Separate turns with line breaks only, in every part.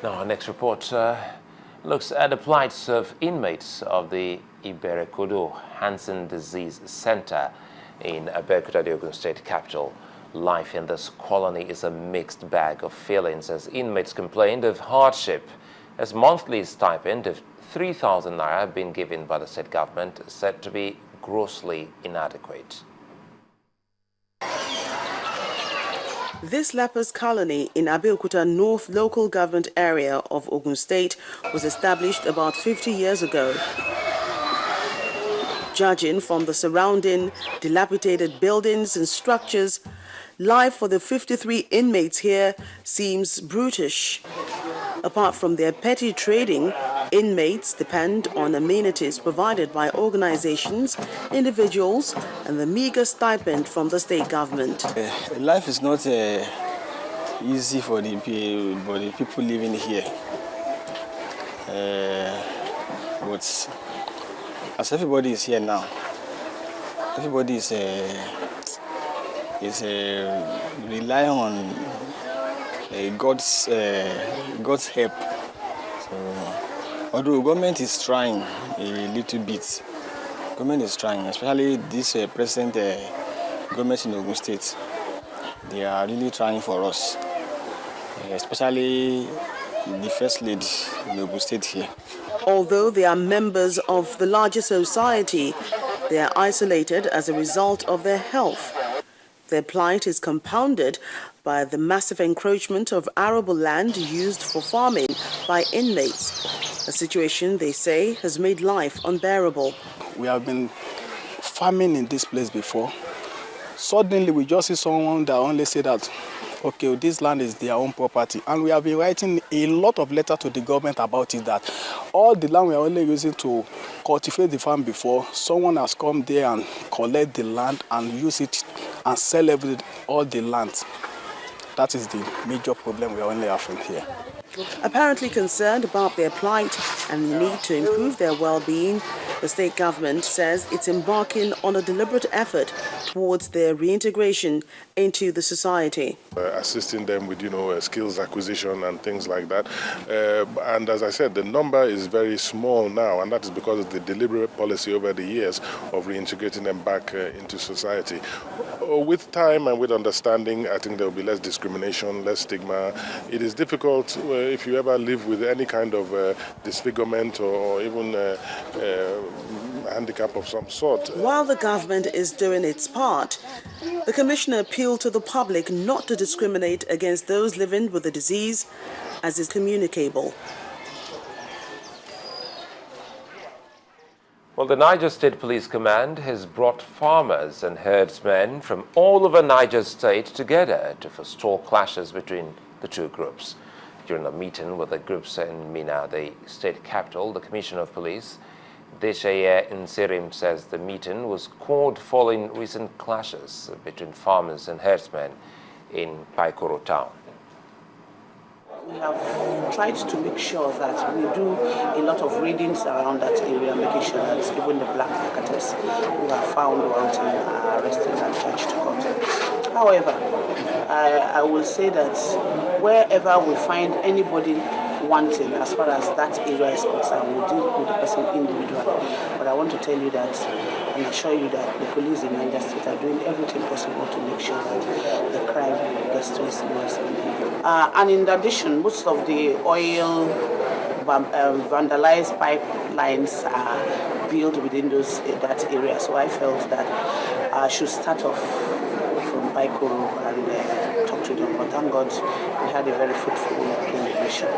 Now, our next report looks at the plights of inmates of the Iberekodo Hansen Disease Center in Abeokuta, the Ogun State capital. Life in this colony is a mixed bag of feelings as inmates complained of hardship, as monthly stipend of 3,000 naira being given by the state government is said to be grossly inadequate.
This lepers colony in Abeokuta North local government area of Ogun State was established about 50 years ago. Judging from the surrounding dilapidated buildings and structures, life for the 53 inmates here seems brutish. Apart from their petty trading, inmates depend on amenities provided by organizations, individuals, and the meager stipend from the state government.
Life is not easy for the people living here. But as everybody is here now, everybody is relying on God's help. So, although government is trying a little bit, government is trying, especially this present government in Ogun State. They are really trying for us, especially the first lady in Ogun State here.
Although they are members of the larger society, they are isolated as a result of their health. Their plight is compounded by the massive encroachment of arable land used for farming by inmates, a situation they say has made life unbearable.
We have been farming in this place before. Suddenly we just see someone that only say that, okay, this land is their own property. And we have been writing a lot of letters to the government about it, that all the land we are only using to cultivate the farm before, someone has come there and collect the land and use it and sell all the land. That is the major problem we are only having here.
Apparently concerned about their plight and the need to improve their well-being, the state government says it's embarking on a deliberate effort towards their reintegration into the society.
Assisting them with, skills acquisition and things like that. And as I said, the number is very small now, and that is because of the deliberate policy over the years of reintegrating them back into society. With time and with understanding, I think there will be less discrimination, less stigma. It is difficult if you ever live with any kind of disfigurement or even handicap of some sort.
While the government is doing its part, the Commissioner appealed to the public not to discriminate against those living with the disease, as is communicable.
Well, the Niger State Police Command has brought farmers and herdsmen from all over Niger State together to forestall clashes between the two groups. During a meeting with the groups in Mina, the state capital, the Commissioner of Police, Deshaye Nsirim, says the meeting was called following recent clashes between farmers and herdsmen in Paikoro town.
We have tried to make sure that we do a lot of readings around that area, making sure that even the black marketers who are found wanting are arrested and charged to court. However, I will say that wherever we find anybody wanting, as far as that area is concerned, we'll deal with the person individually. But I want to tell you that and assure you that the police in Niger State are doing everything possible to make sure that the crime gets to its lowest level. And in addition, most of the oil vandalized pipelines are built within that area. So I felt that I should start off from Paikoro and talk to them. But thank God we had a very fruitful deliberation.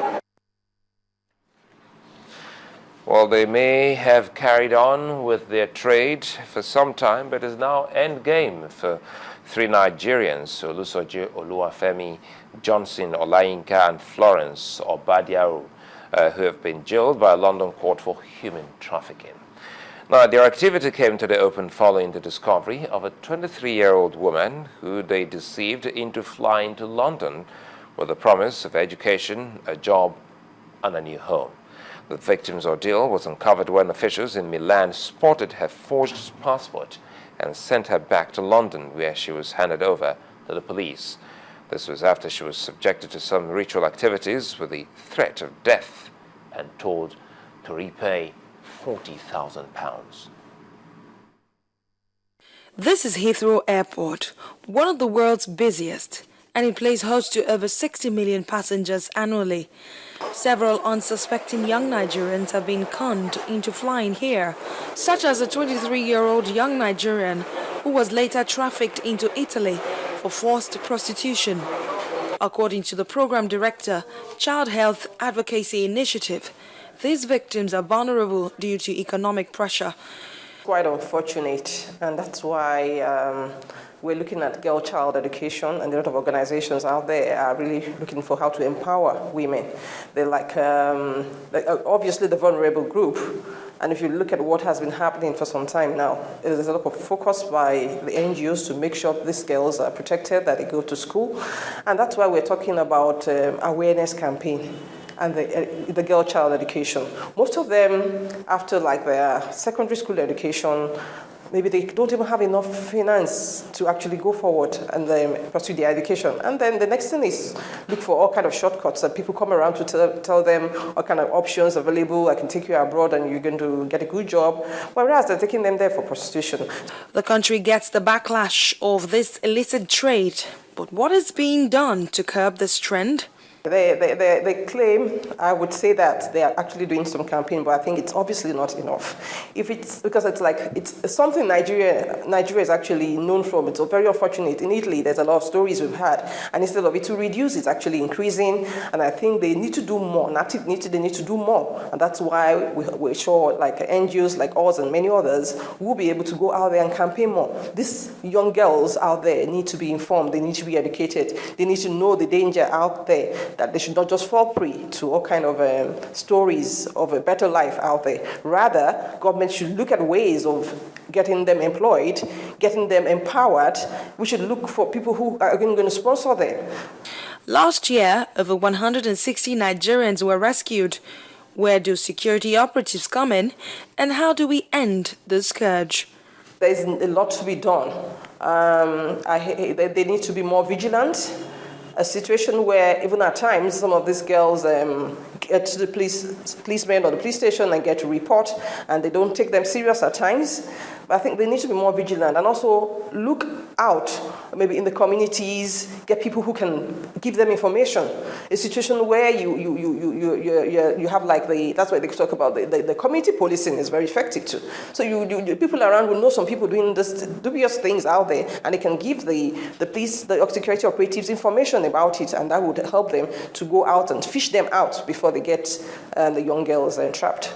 Well, they may have carried on with their trade for some time, but is now end game for three Nigerians, Olusoji Oluwafemi, Johnson Olayinka, and Florence Obadiaru, who have been jailed by a London court for human trafficking. Now, their activity came to the open following the discovery of a 23-year-old woman who they deceived into flying to London with the promise of education, a job, and a new home. The victim's ordeal was uncovered when officials in Milan spotted her forged passport and sent her back to London, where she was handed over to the police. This was after she was subjected to some ritual activities with the threat of death and told to repay £40,000.
This is Heathrow Airport, one of the world's busiest, and it plays host to over 60 million passengers annually. Several unsuspecting young Nigerians have been conned into flying here, such as a 23-year-old young Nigerian who was later trafficked into Italy for forced prostitution. According to the program director, Child Health Advocacy Initiative, these victims are vulnerable due to economic pressure.
Quite unfortunate, and that's why we're looking at girl-child education, and a lot of organizations out there are really looking for how to empower women. They're like obviously the vulnerable group, and if you look at what has been happening for some time now, there's a lot of focus by the NGOs to make sure these girls are protected, that they go to school, and that's why we're talking about awareness campaign and the girl-child education. Most of them, after like their secondary school education, maybe they don't even have enough finance to actually go forward and pursue their education. And then the next thing is look for all kind of shortcuts that people come around to tell them what kind of options available. I can take you abroad and you're going to get a good job. Whereas they're taking them there for prostitution.
The country gets the backlash of this illicit trade. But what is being done to curb this trend?
They claim, I would say that they are actually doing some campaign, but I think it's obviously not enough. If it's because it's something Nigeria is actually known from. It's very unfortunate. In Italy, there's a lot of stories we've had, and instead of it to reduce, it's actually increasing. And I think they need to do more. They need to do more, and that's why we're sure, like NGOs like us and many others, will be able to go out there and campaign more. These young girls out there need to be informed. They need to be educated. They need to know the danger out there, that they should not just fall prey to all kind of stories of a better life out there. Rather, government should look at ways of getting them employed, getting them empowered. We should look for people who are going to sponsor them.
Last year, over 160 Nigerians were rescued. Where do security operatives come in, and how do we end the scourge?
There's a lot to be done. They need to be more vigilant. A situation where even at times some of these girls get to the policemen or the police station and get to report, and they don't take them serious at times. But I think they need to be more vigilant and also look out, maybe in the communities, get people who can give them information. A situation where you have like that's why they talk about the community policing is very effective too. So people around will know some people doing this dubious things out there, and they can give the police, the security operatives information about it, and that would help them to go out and fish them out before they get the young girls trapped.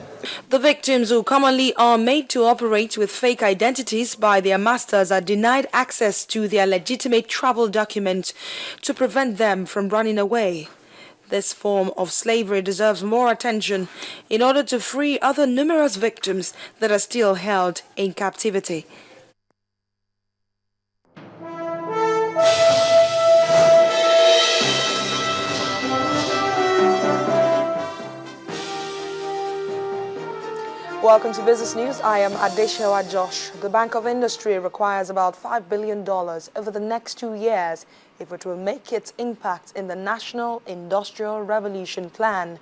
The victims, who commonly are made to operate with fake identities by their masters, are denied access to their legitimate travel documents to prevent them from running away. This form of slavery deserves more attention in order to free other numerous victims that are still held in captivity. Welcome to Business News. I am Adeshewa Josh. The Bank of Industry requires about $5 billion over the next 2 years if it will make its impact in the National Industrial Revolution Plan.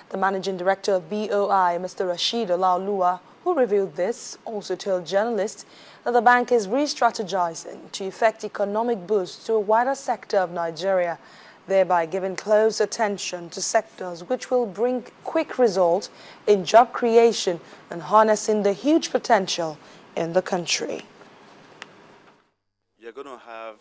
The Managing Director of BOI, Mr. Rashid Olaoluwa, who revealed this, also told journalists that the bank is re-strategizing to effect economic boost to a wider sector of Nigeria, thereby giving close attention to sectors which will bring quick results in job creation and harnessing the huge potential in the country.
You're going to have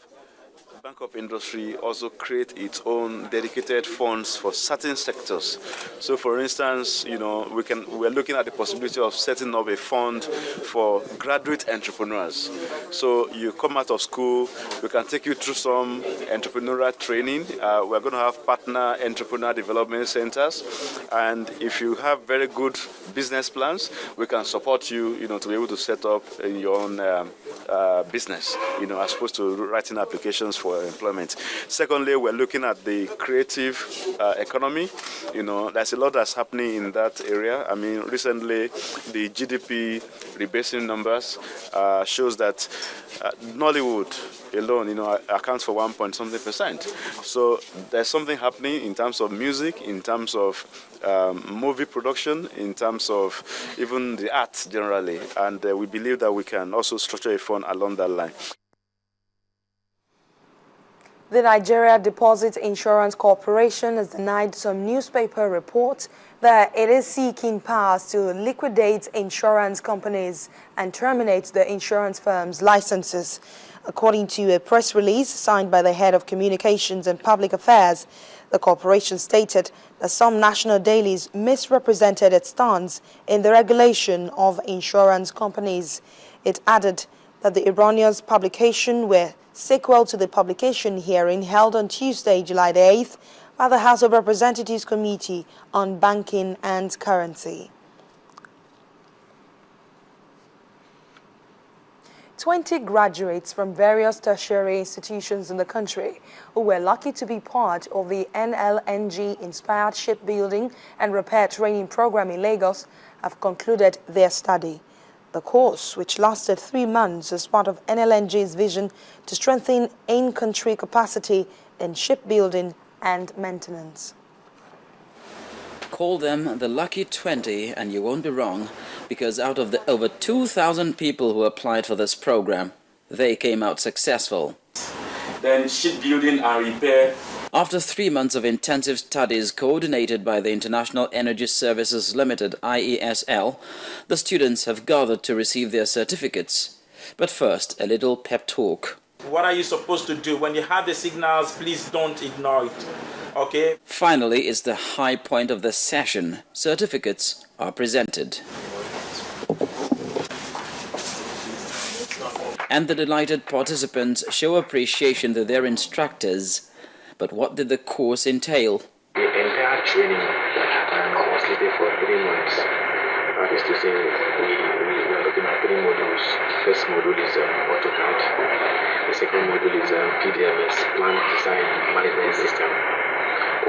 Bank of Industry also create its own dedicated funds for certain sectors. So for instance, we're looking at the possibility of setting up a fund for graduate entrepreneurs. So you come out of school, we can take you through some entrepreneurial training. We're going to have partner entrepreneur development centers. And if you have very good business plans, we can support you, to be able to set up your own business, as opposed to writing applications options for employment. Secondly, we're looking at the creative economy. You know, there's a lot that's happening in that area. I mean, recently the GDP rebasing numbers shows that Nollywood alone, you know, accounts for 1.something%. So there's something happening in terms of music, in terms of movie production, in terms of even the arts generally, and we believe that we can also structure a fund along that line.
The Nigeria Deposit Insurance Corporation has denied some newspaper reports that it is seeking powers to liquidate insurance companies and terminate the insurance firms' licenses. According to a press release signed by the head of Communications and Public Affairs, the corporation stated that some national dailies misrepresented its stance in the regulation of insurance companies. It added that the erroneous publication were sequel to the publication hearing held on Tuesday, July the 8th, by the House of Representatives Committee on Banking and Currency. 20 graduates from various tertiary institutions in the country who were lucky to be part of the NLNG-inspired shipbuilding and repair training program in Lagos have concluded their study. The course, which lasted 3 months as part of NLNG's vision to strengthen in-country capacity in shipbuilding and maintenance.
Call them the lucky 20 and you won't be wrong, because out of the over 2,000 people who applied for this program, they came out successful.
Then shipbuilding and repair.
After 3 months of intensive studies coordinated by the International Energy Services Limited, IESL, the students have gathered to receive their certificates. But first, a little pep talk.
What are you supposed to do? When you have the signals, please don't ignore it. Okay?
Finally, it's the high point of the session. Certificates are presented. And the delighted participants show appreciation to their instructors. But what did the course entail?
The entire training was listed for 3 months. That is to say, we are looking at 3 modules. The first module is AutoCAD. The second module is PDMS, Plant Design Management System.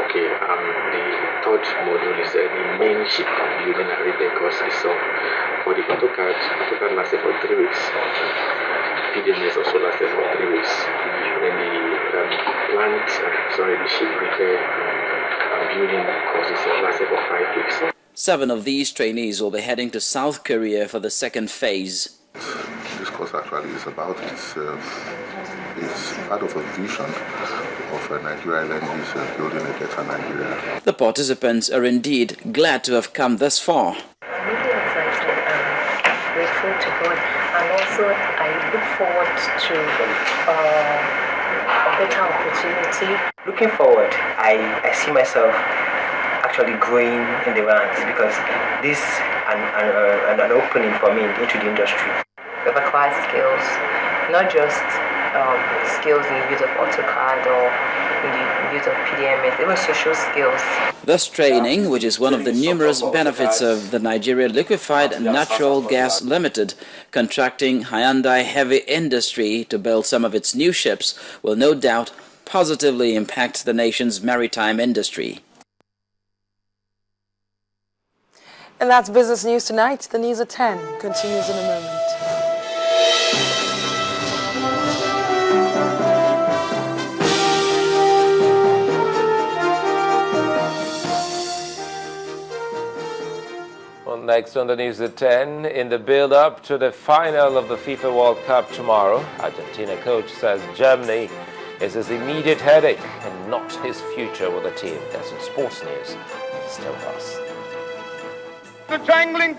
Okay, the third module is the main ship building and repair course itself. For the AutoCAD lasted for 3 weeks. PDMS also lasted for 3 weeks. Then the ship repair building courses lasted for 5 weeks.
7 of these trainees will be heading to South Korea for the second phase.
This course actually is about it's part of a vision of Nigeria Energy's building a better Nigeria.
The participants are indeed glad to have come thus far.
I'm really excited and grateful to God, and also I look forward to a better opportunity.
Looking forward, I see myself actually growing in the ranks, because this is an opening for me into the industry.
We've acquired skills, not just skills in the use of AutoCAD or in the use of PDMS, even social skills.
This training, which is one of the numerous benefits of the Nigeria Liquefied Natural Gas Limited, contracting Hyundai Heavy Industry to build some of its new ships, will no doubt positively impact the nation's maritime industry.
And that's Business News Tonight. The news at 10 continues in a moment.
Well, next on the news at 10, in the build-up to the final of the FIFA World Cup tomorrow, Argentina coach says Germany is his immediate headache and not his future with the team. That's in sports news. Still us.
The jangling